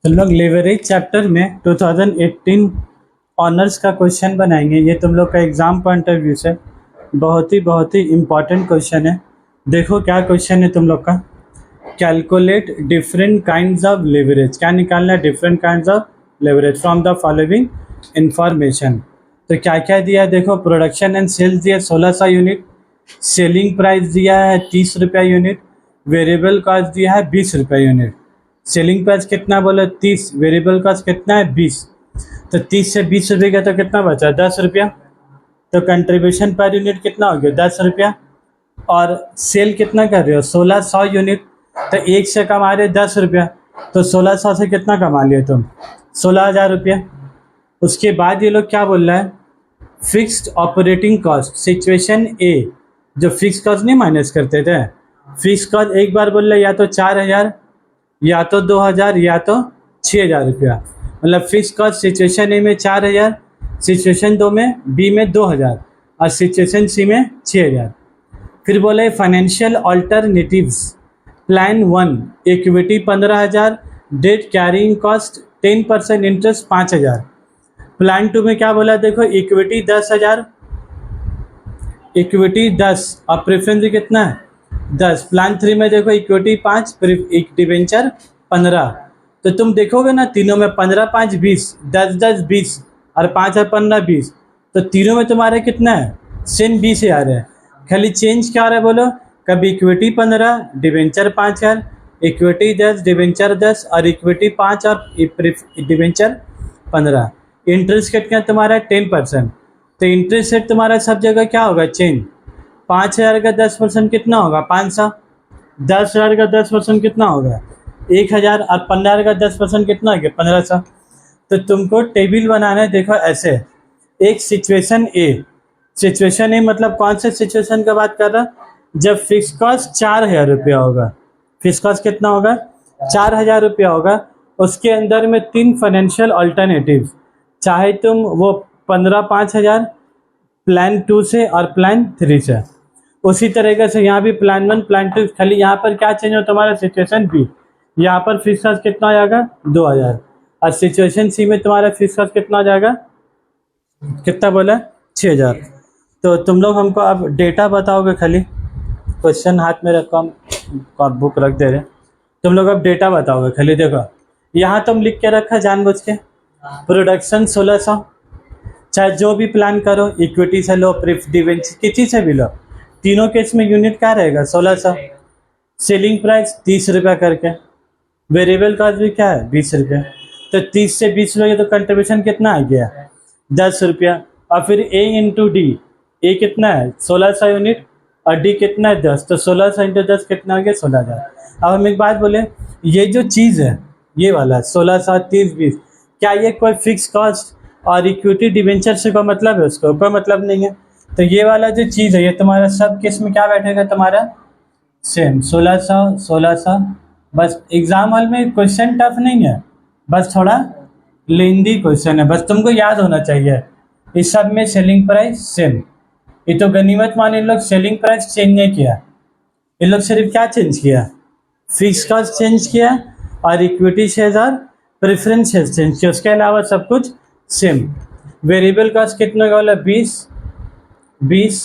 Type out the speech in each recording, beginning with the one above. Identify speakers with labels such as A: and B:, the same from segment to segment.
A: तो लोग leverage chapter में 2018 ऑनर्स का क्वेश्चन बनाएंगे। ये तुम लोग का एग्जाम पॉइंट ऑफ व्यू से बहुत ही इम्पॉर्टेंट क्वेश्चन है। देखो क्या क्वेश्चन है तुम लोग का। Calculate different kinds of leverage. क्या निकालना है? Different kinds of leverage from the following information. तो क्या क्या दिया है देखो। प्रोडक्शन एंड सेल्स दिया 1600 यूनिट, सेलिंग प्राइस दिया है 30 रुपया यूनिट, वेरिएबल कॉस्ट दिया है 20 रुपया यूनिट। सेलिंग प्राइस कितना बोले 30, वेरिएबल कॉस्ट कितना है 20। तो 30 से 20 रुपये का तो कितना बचा 10 रुपया। तो कंट्रीब्यूशन पर यूनिट कितना हो गया 10 रुपया। और सेल कितना कर रहे हो 1600 यूनिट, तो एक से कमा रहे 10 रुपया। तो 1600 से कितना कमा लिए तुम 16,000 रुपया। उसके बाद ये लोग क्या बोल रहा है, फिक्स्ड ऑपरेटिंग कॉस्ट सिचुएशन ए, जो फिक्स कॉस्ट नहीं माइनस करते थे, फिक्स कॉस्ट एक बार बोल रहे या तो 4,000 या तो 2,000 या तो 6,000 रुपया। मतलब फिक्स कॉस्ट सिचुएशन ए में 4,000, सिचुएशन दो में बी में 2,000 और सिचुएशन सी में 6,000। फिर बोले financial alternatives plan 1 equity 15,000, debt carrying cost 10% interest 5,000। Plan 2 में क्या बोला देखो, इक्विटी 10,000, इक्विटी 10 और प्रेफरेंस कितना है 10। प्लान 3 में देखो इक्विटी 5, डिवेंचर 15। तो तुम देखोगे ना तीनों में 15 5 20, 10 10 20 और 5 और 15 20। तो तीनों में तुम्हारे कितना है सेम 20,000 है। खाली चेंज क्या आ रहा है बोलो, कभी इक्विटी 15, डिवेंचर 5,000, इक्विटी 10, डिवेंचर 10 और इक्विटी 5 और डिवेंचर 15। इंटरेस्ट कितना तुम्हारा 10%। तो इंटरेस्ट रेट तुम्हारा सब जगह क्या होगा चेंज। 5,000 का 10% कितना होगा 500, 10,000 का 10% कितना होगा 1,000 और 15,000 का 10% कितना हो गया 1,500। तो तुमको टेबल बनाना है देखो ऐसे। एक सिचुएशन ए, सिचुएशन ए मतलब कौन से सिचुएशन का बात कर रहा, जब फिक्स कॉस्ट 4,000 रुपया होगा। फिक्स कॉस्ट कितना होगा 4,000 रुपया होगा। उसके अंदर में 3 फाइनेंशियल ऑल्टरनेटिव, चाहे तुम वो 15 5,000 प्लान 2 से और प्लान 3 से। उसी तरीके से यहाँ भी प्लान 1 प्लान 2, खाली यहाँ पर क्या चेंज हो तुम्हारा सिचुएशन बी, यहाँ पर फिक्स कॉस्ट कितना आ जाएगा 2,000 और सिचुएशन सी में तुम्हारा फिक्स कॉस्ट कितना आ जाएगा कितना बोला 6,000। तो तुम लोग हमको अब डेटा बताओगे, खाली क्वेश्चन हाथ में रखो, हम बुक रख दे रहे, तुम लोग अब डेटा बताओगे खाली। देखो यहाँ तुम लिख के रखा जानबूझ के, प्रोडक्शन 1600, चाहे जो भी प्लान करो, इक्विटी से लो, प्रिफ डिवेंचर किसी से भी लो, तीनों केस में यूनिट क्या रहेगा 1600। सेलिंग प्राइस 30 रुपया करके, वेरिएबल कॉस्ट भी क्या है 20 रुपया। तो 30 से 20 लोगे तो कंट्रीब्यूशन कितना आ गया 10 रुपया। और फिर ए इंटू डी, ए कितना है 1600 यूनिट और डी कितना है 10, तो 1600 इंटू 10 कितना हो गया 16,000। अब हम एक बात बोले, ये जो चीज़ है ये वाला 1600 30 20, क्या ये कोई फिक्स कॉस्ट और इक्विटी डिवेंचर से कोई मतलब है, उसको कोई मतलब नहीं है। तो ये वाला जो चीज़ है ये तुम्हारा सब केस में क्या बैठेगा तुम्हारा सेम 1600 1600। बस एग्जाम हॉल में क्वेश्चन टफ नहीं है, बस थोड़ा लेंदी क्वेश्चन है, बस तुमको याद होना चाहिए। इस सब में सेलिंग प्राइस सेम। ये तो गनीमत मान इन लोग सेलिंग प्राइस चेंज नहीं किया, इन लोग सिर्फ क्या चेंज किया फिक्स कॉस्ट चेंज किया और इक्विटी शेयर और प्रेफरेंस शेयर चेंज किया, उसके अलावा सब कुछ सेम। वेरिएबल कॉस्ट कितना का बोला 20 20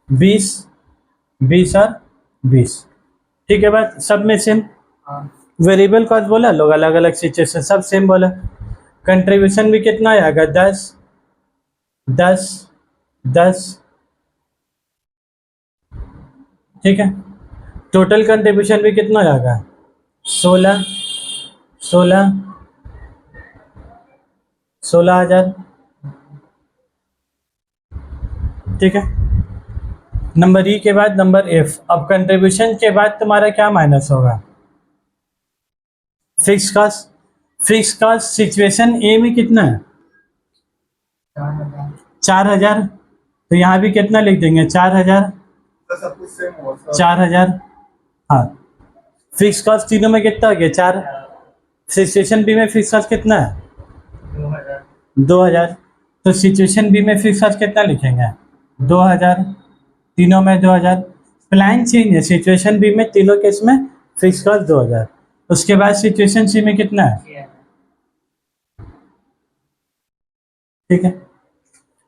A: 20 20 और 20, ठीक है बात, सब में सेम। वेरिएबल कॉस्ट बोला लोग अलग अलग सिचुएशन सब सेम बोला। कंट्रीब्यूशन भी कितना आएगा 10 10 10, ठीक है। टोटल कंट्रीब्यूशन भी कितना आएगा 16 16 16,000, ठीक है। नंबर ई के बाद नंबर एफ। अब कंट्रीब्यूशन के बाद तुम्हारा क्या माइनस होगा fix cost. Fix cost situation ए में कितना है 4,000, तो यहाँ भी कितना लिख देंगे 4,000 4,000। हाँ, फिक्स कॉस्ट तीनों में कितना हो गया 4। सिचुएशन बी में फिक्स कॉस्ट कितना है 2,000, तो सिचुएशन बी में फिक्स कॉस्ट कितना लिखेंगे 2,000, तीनों में 2,000। प्लान चेंज है सिचुएशन बी में तीनों केस में फिक्स कॉस्ट 2,000। उसके बाद सिचुएशन सी में कितना है ठीक है,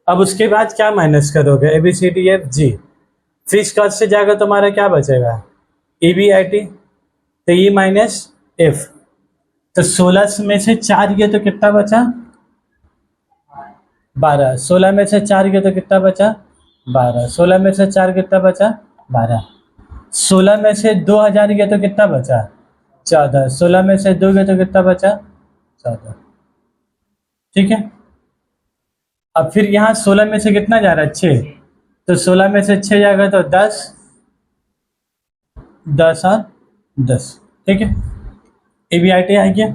A: अब उसके बाद क्या माइनस करोगे, A B C D F G, fix cost से जाएगा तुम्हारा क्या बचेगा, ई बी आई टी, तो ई माइनस एफ, तो 16 में से 4 गया तो कितना बचा, 12, 16 में से 4 गया तो कितना बचा, 12, 16 में से 4 कितना बचा, 12, 16 में से 2000 गया तो कितना बचा, 14, 16 में से 2 गया तो कितना बचा, 14, ठीक है। अब फिर यहाँ 16 में से कितना जा रहा है, 6, तो 16 में से 6 जाएगा तो 10, 10 और 10, ठीक है, ए बी आई टी आ गया।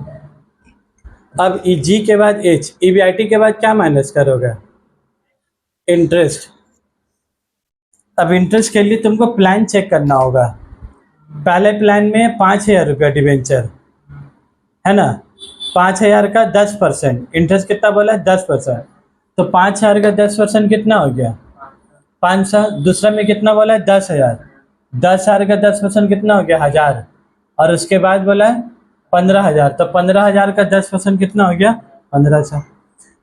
A: अब जी के बाद H, E B I T के बाद क्या माइनस करोगे, इंटरेस्ट। अब इंटरेस्ट के लिए तुमको प्लान चेक करना होगा, पहले प्लान में 5,000 रुपया डिवेंचर है ना, 5,000 का 10%, इंटरेस्ट कितना बोला है, 10%, तो 5,000 का 10% कितना हो गया, 500, दूसरा में कितना बोला है, 10,000, 10,000 का 10% कितना हो गया, 1,000, और उसके बाद बोला है 15,000, तो 15,000 का 10% कितना हो गया, 1,500।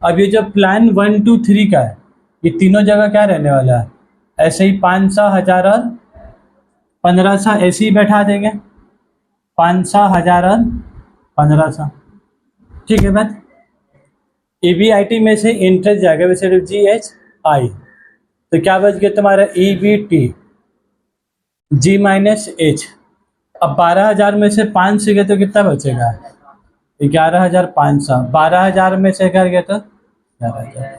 A: अब ये जो प्लान 1, 2, 3 का है, ये तीनों जगह क्या रहने वाला है, ऐसे ही 500, 1,000 और 1,500 ऐसे ही बैठा देंगे, 500, 1,000 और 1,500, ठीक है बात। ई बी आई टी में से इंटरेस्ट जाएगा वैसे जी एच आई, तो क्या बच गया तुम्हारा, E B T G minus H. अब 12,000 में से 5 से गए तो कितना बचेगा, 11,500, 12,000 में से कर गया तो 11,000,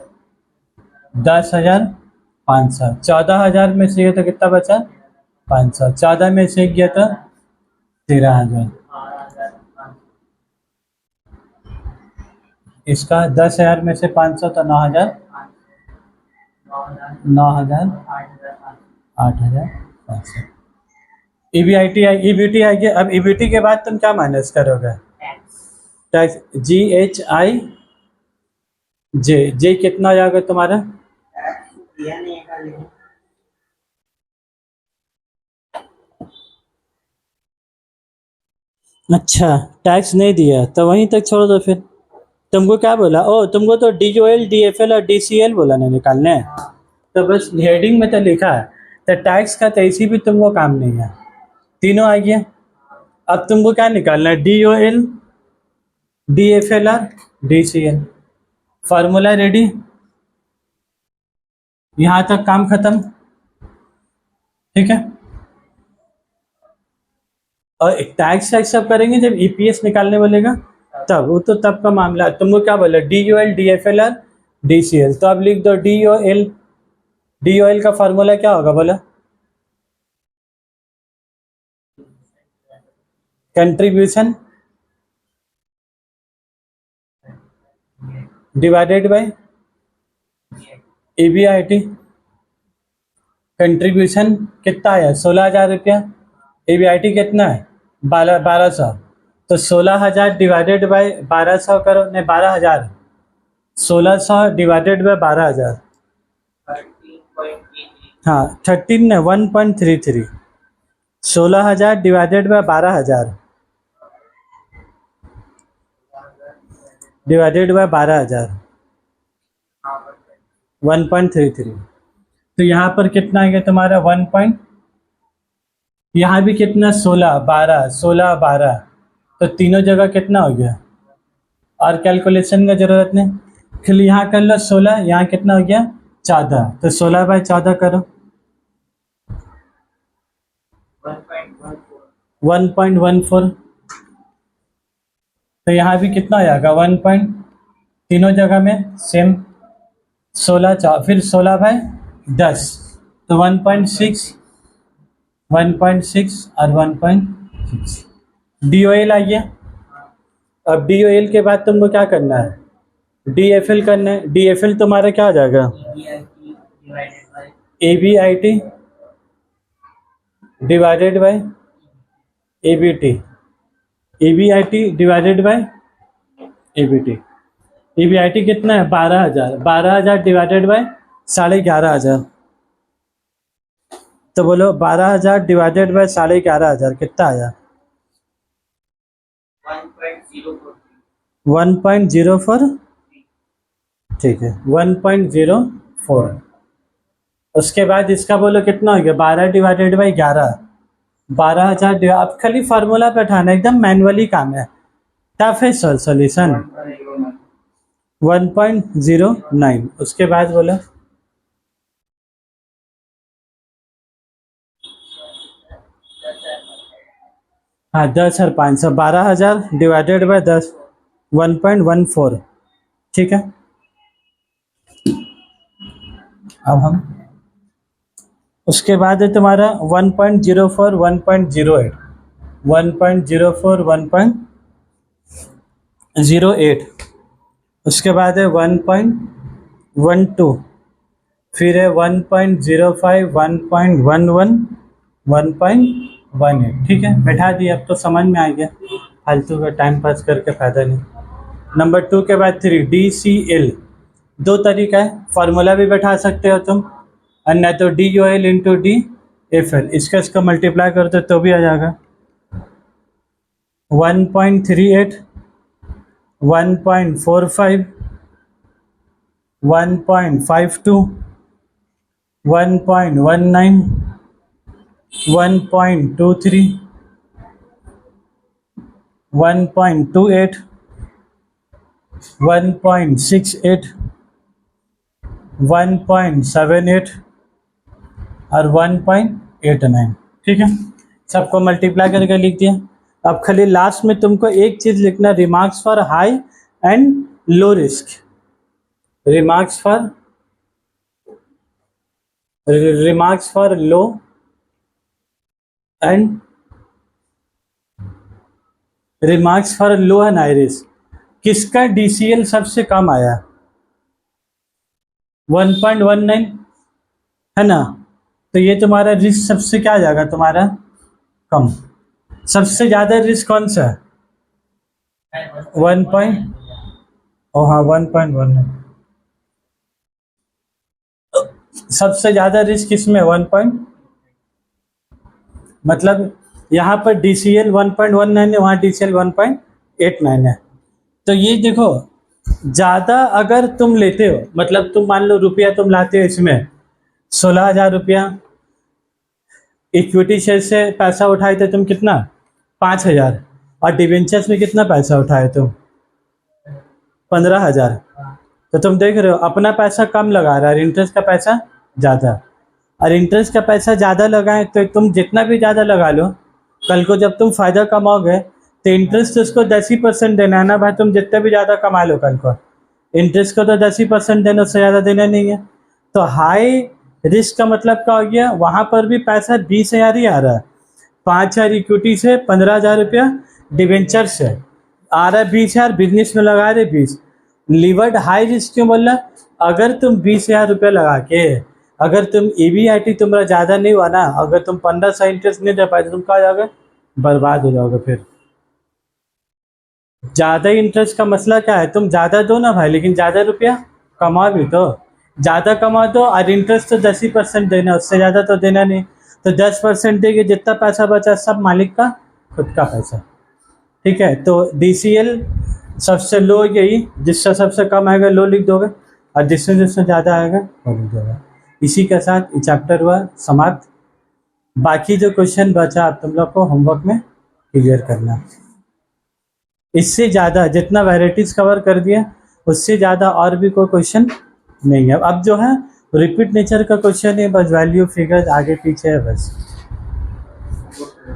A: 10,500, 14,000 में से गया तो कितना बचा, 500, 14 में से गया तो 13,000, इसका 10,000 में से 500 तो 9,000, 9,000, 8,500, E B I T E B T आएगी। अब ई बी टी के बाद तुम क्या माइनस करोगे, टैक्स, जी एच आई जे, जे कितना हो जाएगा तुम्हारा, अच्छा टैक्स नहीं दिया तो वहीं तक छोड़ दो फिर, तुमको क्या बोला, ओ तुमको तो D O L, D F L और डी सी एल बोला ना निकालने, तो बस हेडिंग में तो लिखा है, तो टैक्स का तो ऐसी भी तुमको काम नहीं है, तीनों आ गया। अब तुमको क्या निकालना है, D O L, D F L और D C L, formula ready, यहाँ तक काम खत्म, ठीक है। और टैक्स टैक्स सब करेंगे जब ईपीएस निकालने बोलेगा तब, वो तो तब का मामला है। तुमको क्या बोला, D O L, D F L और डी सी एल, तो अब लिख दो D O L, D O L का फार्मूला क्या होगा बोला, contribution divided by EBIT, contribution कितना आया, 16,000 रुपया, ईबीआईटी कितना है, 1200, तो 16,000 डिवाइडेड बाय 1200 करो, नहीं 12,000, 1600 डिवाइडेड बाय 12,000, हाँ 13 ने 1.33, 16,000 डिवाइडेड बाय 12,000 डिवाइडेड बाय 12,000, 1.33, तो यहाँ पर कितना आ गया तुम्हारा 1. यहाँ भी कितना, 16, 12, 16, 12, तो तीनों जगह कितना हो गया, और कैलकुलेशन का जरूरत नहीं, फिर यहाँ कर लो 16, यहाँ कितना हो गया 14, तो 16/14 करो, 1.14, तो यहाँ भी कितना हो जाएगा 1. तीनों जगह में सेम, 16, फिर 16/10, तो 1.6, 1.6 और 1.6, डी ओ एल आइए। अब डी ओ एल के बाद तुमको क्या करना है, डी एफ एल करना है, डी एफ एल तुम्हारा क्या हो जाएगा, A B I T divided by A B T, A B I T divided by A B T, A B I T कितना है 12,000, 12,000 डिवाइडेड बाय 11,500, तो बोलो 12,000 डिवाइडेड बाय 11,500 कितना आया, 1.04, ठीक है 1.04। उसके बाद इसका बोलो कितना हो गया 12 डिवाइडेड बाई 11, 12,000। अब खाली फार्मूला पे उठाना, एकदम मैनुअली काम है, टफ है सर सॉल्यूशन। 1.09। उसके बाद बोलो हाँ 10,500, 12,000 डिवाइडेड बाय 10, 1.14। ठीक है अब हम उसके बाद है तुम्हारा 1.04, 1.08, 1.04, 1.08। उसके बाद है 1.12, फिर है 1.05, 1.11, 1.18। ठीक है बैठा दिया, अब तो समझ में आ गया, फालतू का टाइम पास करके फायदा नहीं। नंबर 2 के बाद 3 DCl। दो तरीका है, फार्मूला भी बैठा सकते हो तुम, और नहीं तो DOL इंटू DFL, इसका मल्टीप्लाई करते तो भी आ जाएगा। 1.38, 1.45, 1.52, 1.19, 1.23, 1.28, 1.68, 1.78 और 1.89। ठीक है सबको मल्टीप्लाई करके लिख दिया। अब खाली लास्ट में तुमको एक चीज लिखना, remarks for high and low risk, remarks for low and remarks for low and high risk. किसका DCL सबसे कम आया? 1.19 है ना, तो ये तुम्हारा रिस्क सबसे क्या आ जाएगा तुम्हारा कम। सबसे ज्यादा रिस्क कौन सा है? 1.1 है। सबसे ज्यादा रिस्क किसमें? 1. मतलब यहाँ पर DCL 1.19 है, वहाँ DCL 1.89 है। तो ये देखो ज़्यादा अगर तुम लेते हो, मतलब तुम मान लो रुपया तुम लाते हो इसमें 16,000 रुपया, इक्विटी शेयर से पैसा उठाए थे तुम कितना 5,000, और डिवेंचर्स में कितना पैसा उठाए तुम 15,000। तो तुम देख रहे हो अपना पैसा कम लगा रहा है, इंटरेस्ट का पैसा ज़्यादा, और इंटरेस्ट का पैसा ज़्यादा लगाए तो तुम जितना भी ज़्यादा लगा लो, कल को जब तुम फायदा कमाओगे तो इंटरेस्ट उसको 10% देना है ना भाई। तुम जितना भी ज़्यादा कमा लो कल को, इंटरेस्ट को तो 10% देना, उससे ज़्यादा देना नहीं है। तो हाई रिस्क का मतलब क्या हो गया, वहाँ पर भी पैसा 20,000 ही आ रहा है, 5,000 इक्विटी से, 15,000 रुपया डिवेंचर से आ रहा है, 20,000 बिजनेस में लगा रहे 20। लिवर्ड हाई रिस्क क्यों बोल रहा? अगर तुम 20,000 रुपया लगा के, अगर तुम EBIT तुम्हारा ज़्यादा नहीं हुआ ना, अगर तुम 1500 इंटरेस्ट नहीं दे पाए तो तुम कहाँ जाओगे? बर्बाद हो जाओगे। फिर ज़्यादा इंटरेस्ट का मसला क्या है, तुम ज़्यादा दो ना भाई, लेकिन ज़्यादा रुपया कमा भी तो, ज़्यादा कमा दो, और इंटरेस्ट तो 10% देना, उससे ज़्यादा तो देना नहीं। तो 10% देके जितना पैसा बचा सब मालिक का खुद का पैसा। ठीक है तो DCL सबसे लो यही, जिससे सबसे कम आएगा लो लिख दोगे, और जिससे जिससे ज़्यादा आएगा वो लिख दोगे। इसी के साथ चैप्टर हुआ समाप्त। बाकी जो क्वेश्चन बचा आप तुम लोग को होमवर्क में क्लियर करना। इससे ज़्यादा जितना वैराइटीज कवर कर दिया उससे ज़्यादा और भी कोई क्वेश्चन नहीं है। अब जो है रिपीट नेचर का क्वेश्चन है, बस वैल्यू फिगर्स आगे पीछे है बस।